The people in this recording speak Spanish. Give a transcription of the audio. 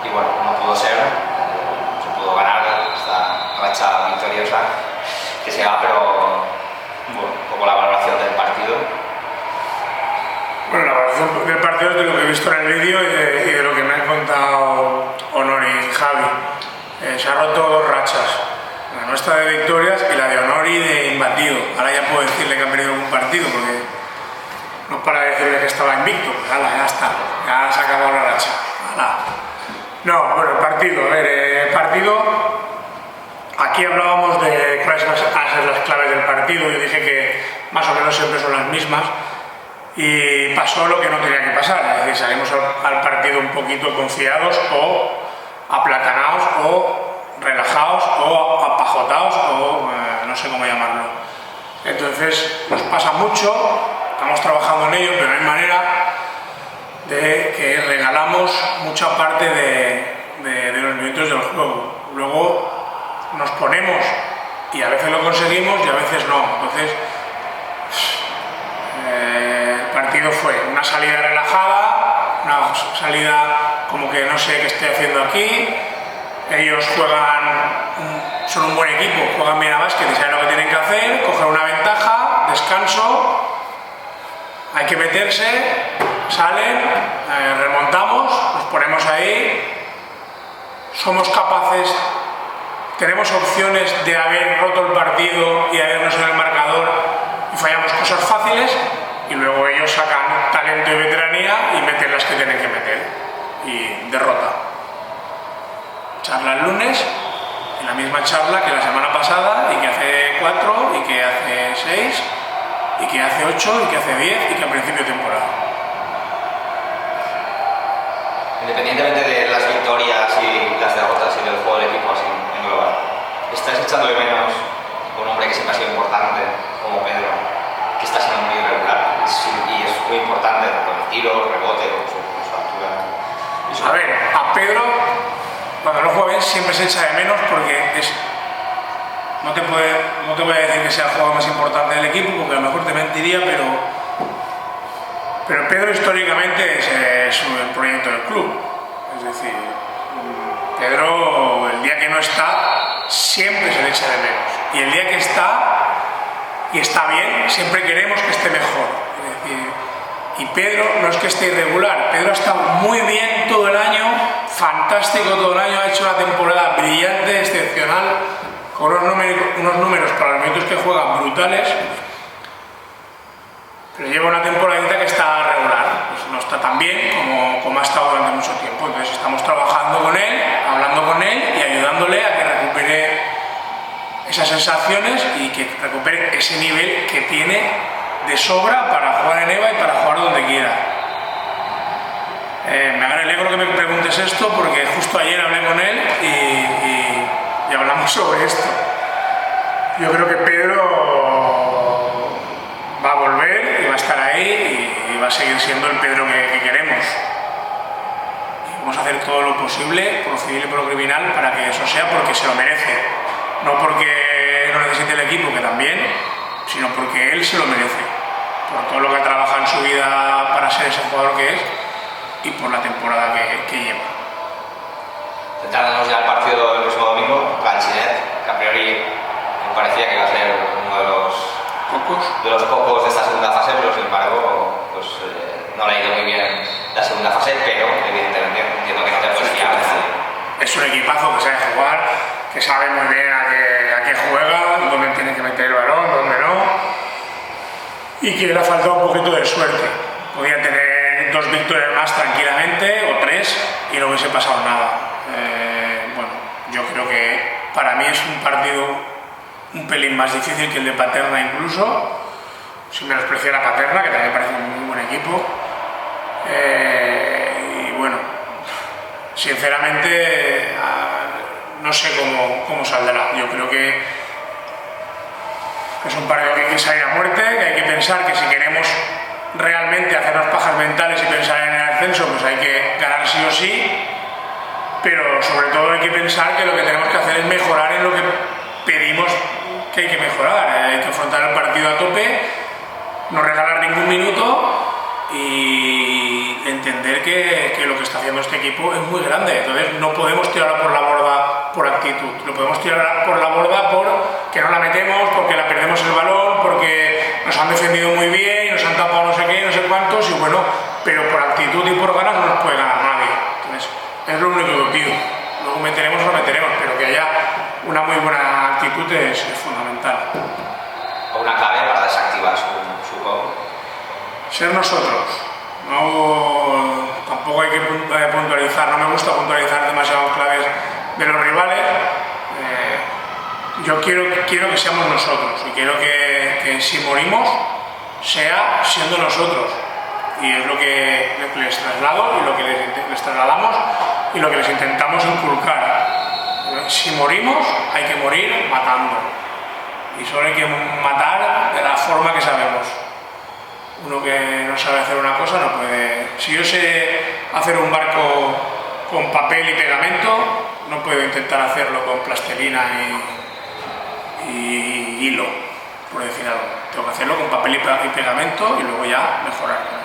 y bueno, no pudo ser, no se pudo ganar esta racha victoriosa que se va, pero bueno, un poco la valoración del partido. Bueno, la valoración del partido es de lo que he visto en el vídeo y de lo que me han contado Honor y Javi. Se han roto dos rachas, la nuestra de victorias y la de Honori de imbatido. Ahora ya puedo decirle que han perdido un partido porque no es para decirle que estaba invicto. Pues ala, ya está, ya se ha acabado la racha. Ala. No, bueno, el partido, a ver, el partido, aquí hablábamos de cuáles van a ser las claves del partido. Yo dije que más o menos siempre son las mismas y pasó lo que no tenía que pasar, es decir, salimos al partido un poquito confiados o aplatanados o relajados o apajotados o no sé cómo llamarlo. Entonces nos pasa mucho, estamos trabajando en ello, pero no hay manera de que regalamos mucha parte de los minutos del juego. Luego nos ponemos y a veces lo conseguimos y a veces no. Entonces el partido fue una salida relajada, una salida como que no sé qué estoy haciendo aquí. Ellos son un buen equipo, juegan bien a básquet y saben lo que tienen que hacer, cogen una ventaja, descanso, hay que meterse, salen, remontamos, nos ponemos ahí, somos capaces, tenemos opciones de haber roto el partido y habernos en el marcador y fallamos cosas fáciles y luego ellos sacan talento y veteranía y meten las que tienen que meter y derrota. Charla el lunes, en la misma charla que la semana pasada y que hace 4 y que hace 6 y que hace 8 y que hace 10 y que a principio de temporada. Independientemente de las victorias y las derrotas y del juego del equipo así en global, ¿estás echando de menos un hombre que siempre ha sido importante como Pedro, que está siendo muy irregular y es muy importante con el tiro, el rebote, con su altura? A ver, a Pedro cuando no juega bien siempre se echa de menos porque no te voy a decir que sea el jugador más importante del equipo porque a lo mejor te mentiría, pero Pedro históricamente es el proyecto del club. Es decir, Pedro el día que no está siempre se le echa de menos y el día que está y está bien siempre queremos que esté mejor. Es decir, y Pedro no es que esté irregular, Pedro ha estado muy bien todo el año, fantástico todo el año, ha hecho una temporada brillante, excepcional, con unos números para los minutos que juegan brutales, pero lleva una temporadita que está regular, pues no está tan bien como ha estado durante mucho tiempo. Entonces estamos trabajando con él, hablando con él y ayudándole a que recupere esas sensaciones y que recupere ese nivel que tiene de sobra para jugar en EVA y para jugar donde quiera. Me alegro que me preguntes esto porque justo ayer hablé con él y hablamos sobre esto. Yo creo que Pedro va a volver y va a estar ahí y va a seguir siendo el Pedro que queremos. Y vamos a hacer todo lo posible, por lo civil y por lo criminal, para que eso sea porque se lo merece. No porque no necesite el equipo, que también, sino porque él se lo merece. Por todo lo que ha trabajado en su vida para ser ese jugador que es y por la temporada que lleva. Centrándonos ya al partido del próximo domingo, Galchinet, que a priori me parecía que iba a ser uno de los pocos de esta segunda fase, pero sin embargo pues, no le ha ido muy bien la segunda fase, pero evidentemente entiendo que no te puedes fiar de nadie. Es un equipazo que sabe jugar, que sabe muy bien a qué juega, dónde tiene que meter el balón, dónde no, y que le ha faltado un poquito de suerte. Podía tener 2 victorias más tranquilamente o 3 y no hubiese pasado nada. Bueno, yo creo que para mí es un partido un pelín más difícil que el de Paterna incluso, sin menospreciar a Paterna, que también parece un muy buen equipo. Y bueno, sinceramente no sé cómo saldrá. Yo creo que es un partido que hay que salir a muerte, que hay que pensar que si queremos realmente hacernos pajas mentales y pensar en el ascenso, pues hay que ganar sí o sí, pero sobre todo hay que pensar que lo que tenemos que hacer es mejorar en lo que pedimos que hay que mejorar. Hay que afrontar el partido a tope, no regalar ningún minuto y entender que lo que está haciendo este equipo es muy grande. Entonces no podemos tirarla por la borda por actitud, lo podemos tirar por la borda por que no la metemos, porque la perdemos el balón, porque nos han defendido muy bien y nos han tapado no sé qué, no sé cuántos, y bueno, pero por actitud y por ganas no nos puede ganar nadie. Entonces es lo único que pido. Luego meteremos o no meteremos, pero que haya una muy buena actitud es fundamental. ¿O una clave para desactivar su juego? Ser nosotros. No, tampoco hay que puntualizar, no me gusta puntualizar demasiado claves de los rivales. Yo quiero que seamos nosotros y quiero que si morimos sea siendo nosotros, y es lo que les traslado y lo que les trasladamos y lo que les intentamos inculcar. Si morimos hay que morir matando, y solo hay que matar de la forma que sabemos. Uno que no sabe hacer una cosa no puede. Si yo sé hacer un barco con papel y pegamento, no puedo intentar hacerlo con plastilina y hilo, por decir algo. Tengo que hacerlo con papel y pegamento y luego ya mejorar.